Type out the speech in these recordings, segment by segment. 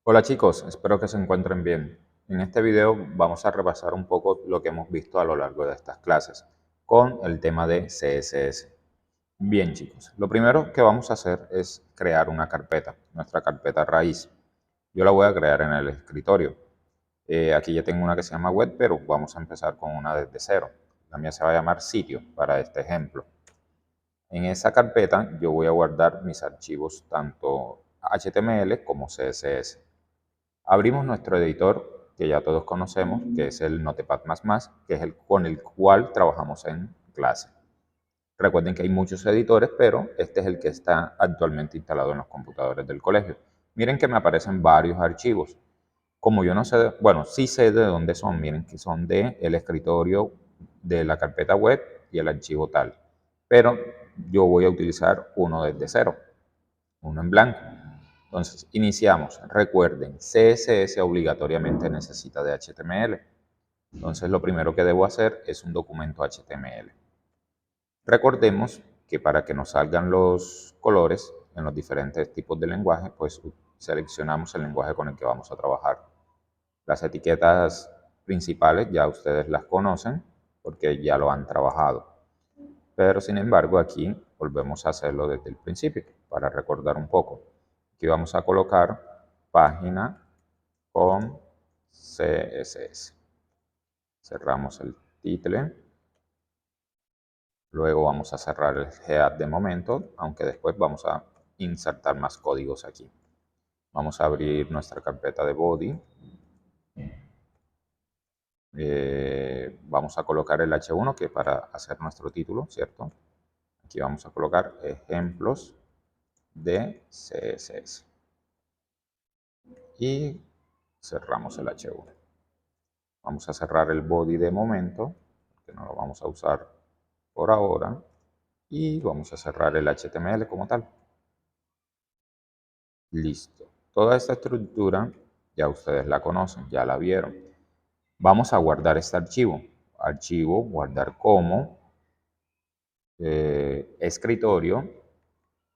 Hola chicos, espero que se encuentren bien. En este video vamos a repasar un poco lo que hemos visto a lo largo de estas clases con el tema de CSS. Bien chicos, lo primero que vamos a hacer es crear una carpeta, nuestra carpeta raíz. Yo la voy a crear en el escritorio. Aquí ya tengo una que se llama web, pero vamos a empezar con una desde cero. La mía se va a llamar sitio para este ejemplo. En esa carpeta yo voy a guardar mis archivos tanto HTML como CSS. Abrimos nuestro editor que ya todos conocemos, que es el Notepad++, que es el con el cual trabajamos en clase. Recuerden que hay muchos editores, pero este es el que está actualmente instalado en los computadores del colegio. Miren que me aparecen varios archivos. Como yo no sé, bueno, sí sé de dónde son, miren que son de el escritorio de la carpeta web y el archivo tal. Pero yo voy a utilizar uno desde cero, uno en blanco. Entonces, iniciamos. Recuerden, CSS obligatoriamente necesita de HTML. Entonces, lo primero que debo hacer es un documento HTML. Recordemos que para que nos salgan los colores en los diferentes tipos de lenguaje, pues seleccionamos el lenguaje con el que vamos a trabajar. Las etiquetas principales ya ustedes las conocen porque ya lo han trabajado. Pero sin embargo aquí volvemos a hacerlo desde el principio para recordar un poco. Aquí vamos a colocar página con CSS. Cerramos el título. Luego vamos a cerrar el head de momento, aunque después vamos a insertar más códigos aquí. Vamos a abrir nuestra carpeta de body. Vamos a colocar el H1 que es para hacer nuestro título, ¿cierto? Aquí vamos a colocar ejemplos de CSS. Y cerramos el H1. Vamos a cerrar el body de momento, que no lo vamos a usar por ahora. Y vamos a cerrar el HTML como tal. Listo. Toda esta estructura ya ustedes la conocen, ya la vieron. Vamos a guardar este archivo. Archivo, guardar como, escritorio,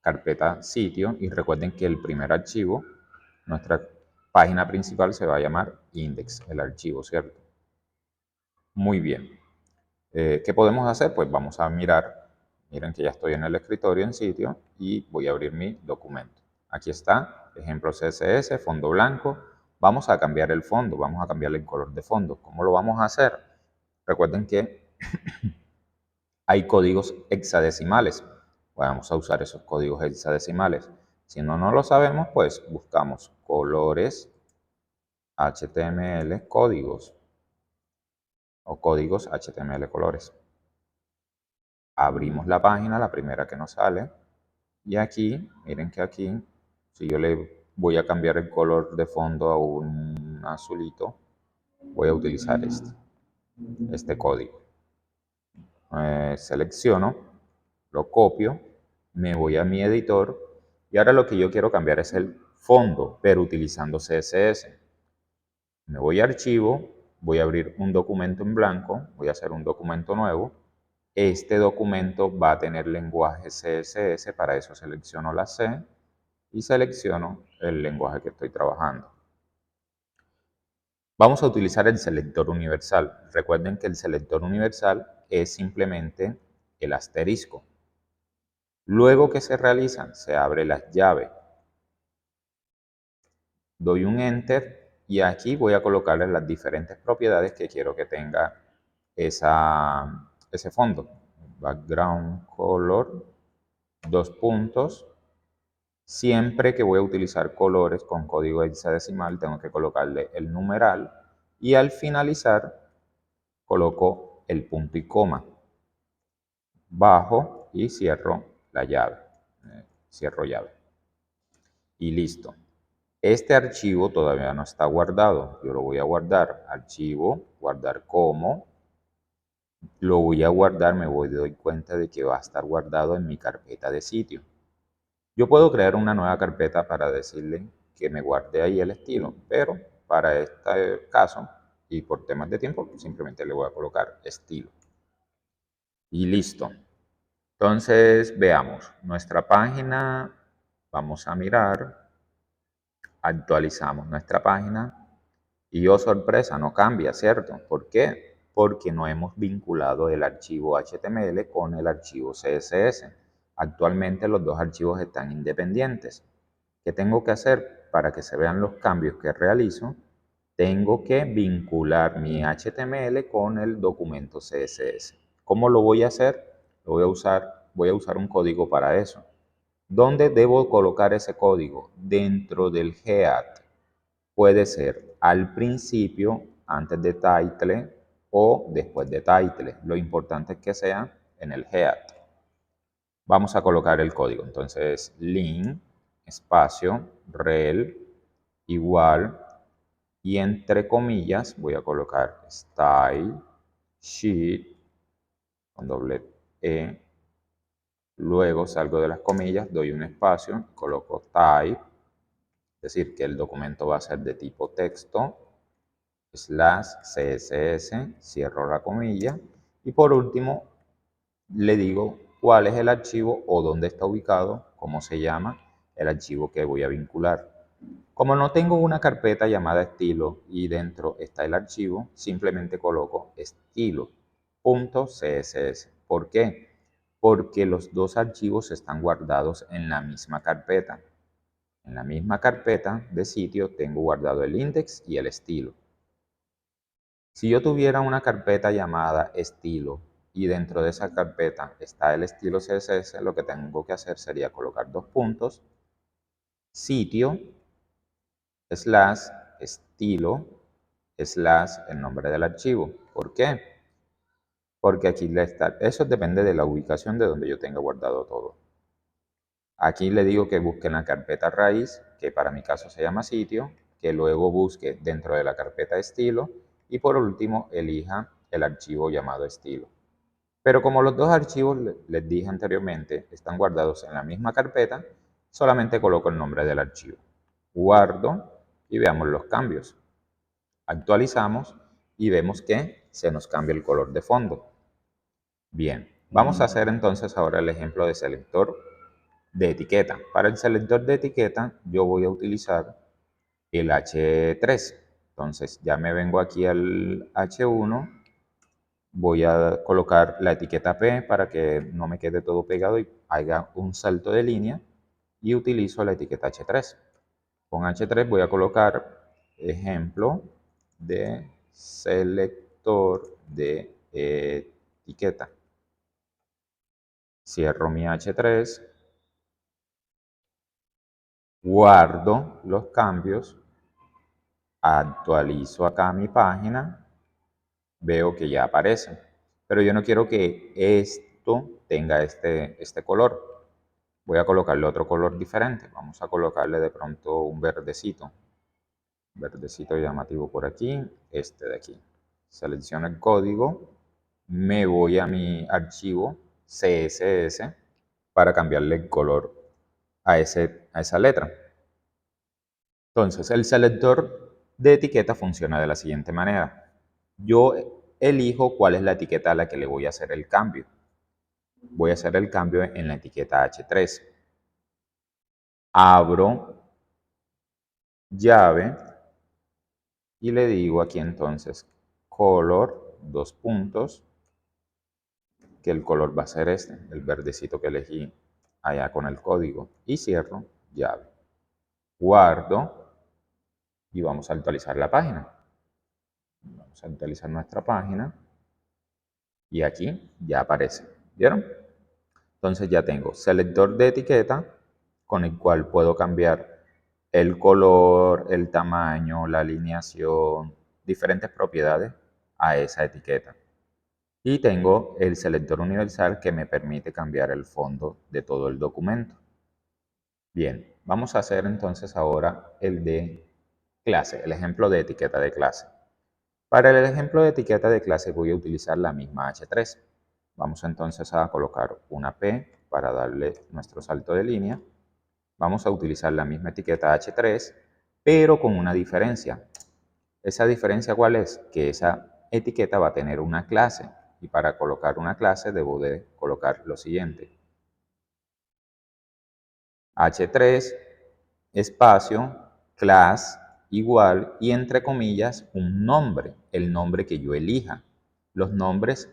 carpeta sitio. Y recuerden que el primer archivo, nuestra página principal se va a llamar index, el archivo, ¿cierto? Muy bien. ¿Qué podemos hacer? Pues vamos a mirar. Miren que ya estoy en el escritorio en sitio y voy a abrir mi documento. Aquí está, ejemplo CSS, fondo blanco. Vamos a cambiar el fondo, vamos a cambiarle el color de fondo. ¿Cómo lo vamos a hacer? Recuerden que hay códigos hexadecimales. Vamos a usar esos códigos hexadecimales. Si no lo sabemos, pues buscamos colores HTML códigos o códigos HTML colores. Abrimos la página, la primera que nos sale, y aquí, miren que aquí, si yo le voy a cambiar el color de fondo a un azulito, voy a utilizar este código. Selecciono, lo copio, me voy a mi editor, y ahora lo que yo quiero cambiar es el fondo, pero utilizando CSS. Me voy a archivo, voy a abrir un documento en blanco, voy a hacer un documento nuevo. Este documento va a tener lenguaje CSS, para eso selecciono la C y selecciono el lenguaje que estoy trabajando. Vamos a utilizar el selector universal. Recuerden que el selector universal es simplemente el asterisco. Luego que se realizan, se abre la llave. Doy un Enter y aquí voy a colocarle las diferentes propiedades que quiero que tenga ese fondo. Background color, dos puntos. Siempre que voy a utilizar colores con código hexadecimal, tengo que colocarle el numeral y al finalizar coloco el punto y coma. Bajo y cierro la llave. Cierro llave. Y listo. Este archivo todavía no está guardado. Yo lo voy a guardar. Archivo, guardar como. Lo voy a guardar, me doy cuenta de que va a estar guardado en mi carpeta de sitio. Yo puedo crear una nueva carpeta para decirle que me guarde ahí el estilo, pero para este caso y por temas de tiempo simplemente le voy a colocar estilo. Y listo. Entonces veamos nuestra página, vamos a mirar. Actualizamos nuestra página y oh sorpresa, no cambia, ¿cierto? ¿Por qué? Porque no hemos vinculado el archivo HTML con el archivo CSS. Actualmente los dos archivos están independientes. ¿Qué tengo que hacer para que se vean los cambios que realizo? Tengo que vincular mi HTML con el documento CSS. ¿Cómo lo voy a hacer? Voy a usar un código para eso. ¿Dónde debo colocar ese código? Dentro del head. Puede ser al principio, antes de title o después de title. Lo importante es que sea en el head. Vamos a colocar el código. Entonces, link, espacio, rel, igual, y entre comillas voy a colocar style, sheet, con doble E. Luego salgo de las comillas, doy un espacio, coloco type, es decir, que el documento va a ser de tipo texto, slash css, cierro la comilla, y por último le digo cuál es el archivo o dónde está ubicado, cómo se llama el archivo que voy a vincular. Como no tengo una carpeta llamada estilo y dentro está el archivo, simplemente coloco estilo.css. ¿Por qué? Porque los dos archivos están guardados en la misma carpeta. En la misma carpeta de sitio tengo guardado el index y el estilo. Si yo tuviera una carpeta llamada estilo y dentro de esa carpeta está el estilo CSS, lo que tengo que hacer sería colocar dos puntos, sitio, slash, estilo, slash, el nombre del archivo. ¿Por qué? Porque aquí le está, eso depende de la ubicación de donde yo tenga guardado todo. Aquí le digo que busque en la carpeta raíz, que para mi caso se llama sitio, que luego busque dentro de la carpeta estilo y por último elija el archivo llamado estilo. Pero como los dos archivos, les dije anteriormente, están guardados en la misma carpeta, solamente coloco el nombre del archivo. Guardo y veamos los cambios. Actualizamos y vemos que se nos cambia el color de fondo. Bien, vamos a hacer entonces ahora el ejemplo de selector de etiqueta. Para el selector de etiqueta yo voy a utilizar el H3. Entonces ya me vengo aquí al H1, voy a colocar la etiqueta P para que no me quede todo pegado y haga un salto de línea y utilizo la etiqueta H3. Con H3 voy a colocar ejemplo de selector de etiqueta. Cierro mi H3, guardo los cambios, actualizo acá mi página, veo que ya aparece. Pero yo no quiero que esto tenga este color. Voy a colocarle otro color diferente. Vamos a colocarle de pronto un verdecito llamativo por aquí, este de aquí. Selecciono el código, me voy a mi archivo CSS para cambiarle el color a esa letra. Entonces, el selector de etiqueta funciona de la siguiente manera. Yo elijo cuál es la etiqueta a la que le voy a hacer el cambio. Voy a hacer el cambio en la etiqueta H3. Abro llave y le digo aquí entonces color, dos puntos, que el color va a ser este, el verdecito que elegí allá con el código, y cierro llave. Guardo y vamos a actualizar la página. Vamos a actualizar nuestra página y aquí ya aparece, ¿vieron? Entonces ya tengo selector de etiqueta con el cual puedo cambiar el color, el tamaño, la alineación, diferentes propiedades a esa etiqueta. Y tengo el selector universal que me permite cambiar el fondo de todo el documento. Bien, vamos a hacer entonces ahora el de clase, el ejemplo de etiqueta de clase. Para el ejemplo de etiqueta de clase voy a utilizar la misma H3. Vamos entonces a colocar una P para darle nuestro salto de línea. Vamos a utilizar la misma etiqueta H3, pero con una diferencia. ¿Esa diferencia cuál es? Que esa etiqueta va a tener una clase. Y para colocar una clase debo de colocar lo siguiente. H3, espacio, class igual y entre comillas un nombre, el nombre que yo elija. Los nombres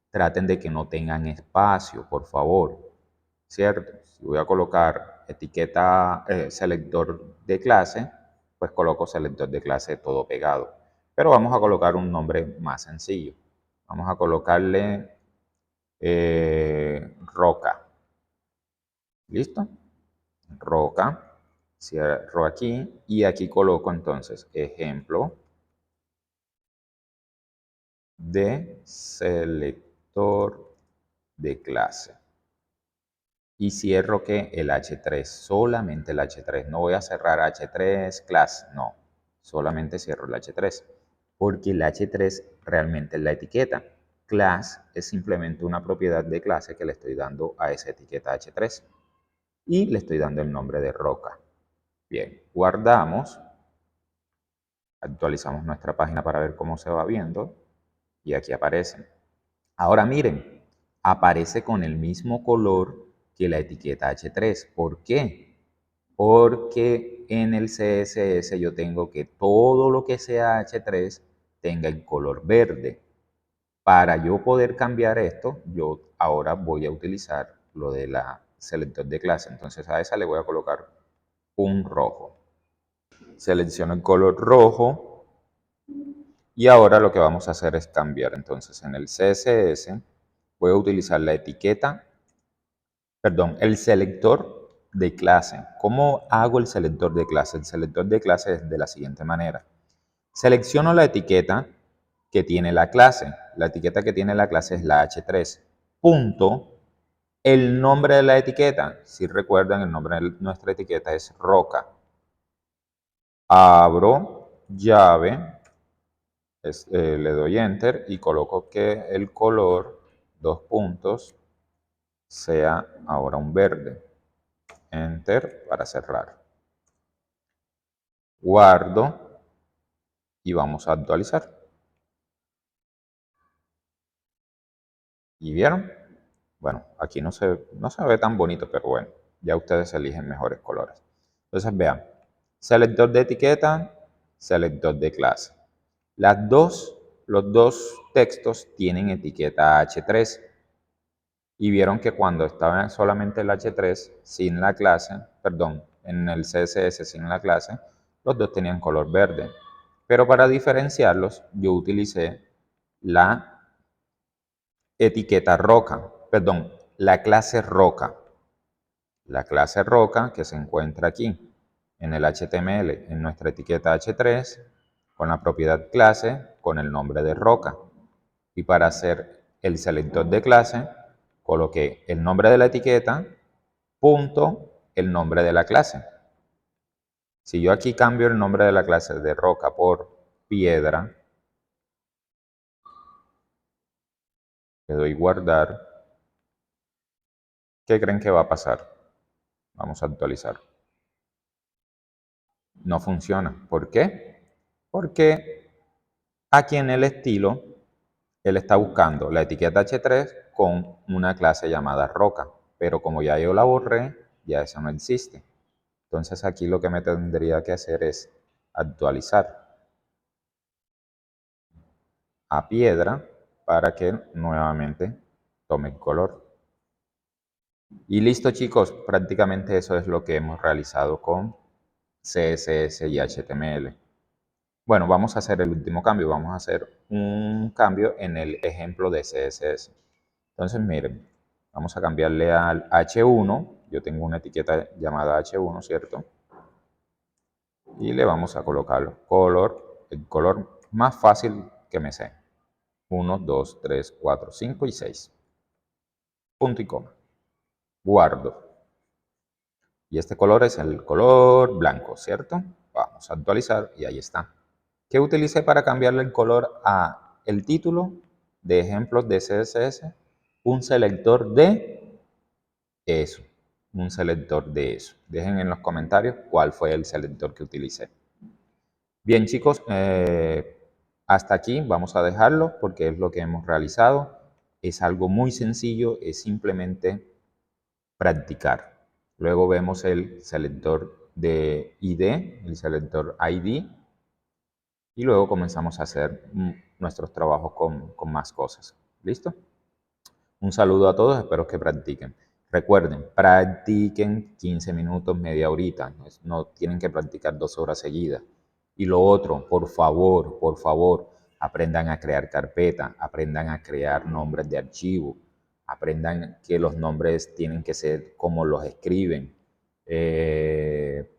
traten de que no tengan espacio, por favor, ¿cierto? Si voy a colocar etiqueta selector de clase, pues coloco selector de clase todo pegado. Pero vamos a colocar un nombre más sencillo. Vamos a colocarle Roca. ¿Listo? Roca. Cierro aquí y aquí coloco entonces ejemplo de selector de clase. Y cierro que el H3, solamente el H3. No voy a cerrar H3 class, no. Solamente cierro el H3. Porque el H3 realmente es la etiqueta. Class es simplemente una propiedad de clase que le estoy dando a esa etiqueta H3. Y le estoy dando el nombre de Roca. Bien, guardamos. Actualizamos nuestra página para ver cómo se va viendo. Y aquí aparecen. Ahora miren, aparece con el mismo color que la etiqueta H3. ¿Por qué? Porque en el CSS yo tengo que todo lo que sea H3 tenga el color verde. Para yo poder cambiar esto, yo ahora voy a utilizar lo de la selector de clase. Entonces a esa le voy a colocar un rojo. Selecciono el color rojo y ahora lo que vamos a hacer es cambiar. Entonces en el CSS voy a utilizar la etiqueta, perdón, el selector de clase. ¿Cómo hago el selector de clase? El selector de clase es de la siguiente manera. Selecciono la etiqueta que tiene la clase. La etiqueta que tiene la clase es la H3. Punto. El nombre de la etiqueta, si recuerdan, el nombre de nuestra etiqueta es Roca. Abro llave, le doy Enter y coloco que el color, dos puntos, sea ahora un verde. Enter para cerrar. Guardo y vamos a actualizar. ¿Y vieron? Bueno, aquí no se ve tan bonito, pero bueno, ya ustedes eligen mejores colores. Entonces vean, selector de etiqueta, selector de clase. Los dos textos tienen etiqueta H3. Y vieron que cuando estaba solamente el H3 sin la clase, perdón, en el CSS sin la clase, los dos tenían color verde. Pero para diferenciarlos, yo utilicé la etiqueta roca, perdón, la clase roca. La clase roca que se encuentra aquí en el HTML, en nuestra etiqueta H3, con la propiedad clase, con el nombre de roca. Y para hacer el selector de clase, coloqué el nombre de la etiqueta, punto, el nombre de la clase. Si yo aquí cambio el nombre de la clase de roca por piedra, le doy guardar, ¿qué creen que va a pasar? Vamos a actualizar. No funciona. ¿Por qué? Porque aquí en el estilo, él está buscando la etiqueta H3 con una clase llamada roca. Pero como ya yo la borré, ya esa no existe. Entonces aquí lo que me tendría que hacer es actualizar a piedra para que nuevamente tome el color. Y listo chicos, prácticamente eso es lo que hemos realizado con CSS y HTML. Bueno, vamos a hacer el último cambio, vamos a hacer un cambio en el ejemplo de CSS. Entonces miren, vamos a cambiarle al H1, yo tengo una etiqueta llamada H1, ¿cierto? Y le vamos a colocar color, el color más fácil que me sé. 1, 2, 3, 4, 5 y 6. Punto y coma. Guardo. Y este color es el color blanco, ¿cierto? Vamos a actualizar y ahí está. ¿Qué utilicé para cambiarle el color a el título de ejemplos de CSS? Un selector de eso. Un selector de eso. Dejen en los comentarios cuál fue el selector que utilicé. Bien chicos, hasta aquí vamos a dejarlo porque es lo que hemos realizado. Es algo muy sencillo, es simplemente practicar. Luego vemos el selector de ID, el selector ID, y luego comenzamos a hacer nuestros trabajos con más cosas. ¿Listo? Un saludo a todos, espero que practiquen. Recuerden, practiquen 15 minutos, media horita, no tienen que practicar 2 horas seguidas. Y lo otro, por favor, aprendan a crear carpeta, aprendan a crear nombres de archivo, aprendan que los nombres tienen que ser como los escriben.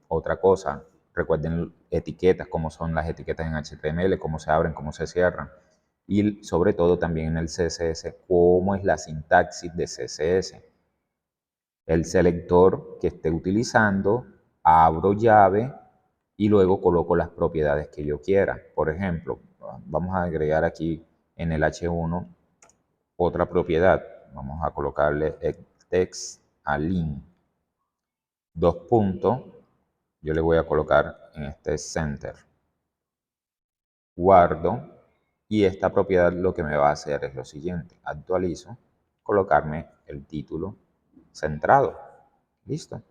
Otra cosa, recuerden etiquetas, cómo son las etiquetas en HTML, cómo se abren, cómo se cierran. Y sobre todo también en el CSS, cómo es la sintaxis de CSS. El selector que esté utilizando, abro llave y luego coloco las propiedades que yo quiera. Por ejemplo, vamos a agregar aquí en el H1 otra propiedad. Vamos a colocarle text align. Dos puntos. Yo le voy a colocar en este center. Guardo. Y esta propiedad lo que me va a hacer es lo siguiente. Actualizo. Colocarme el título centrado. Listo.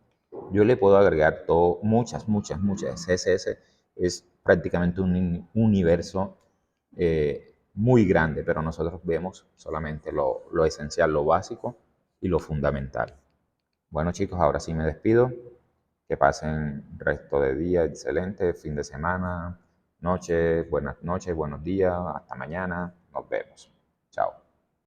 Yo le puedo agregar muchas. CSS es prácticamente un universo muy grande, pero nosotros vemos solamente lo esencial, lo básico y lo fundamental. Bueno chicos, ahora sí me despido. Que pasen resto de día excelente, fin de semana, buenas noches, buenos días, hasta mañana. Nos vemos.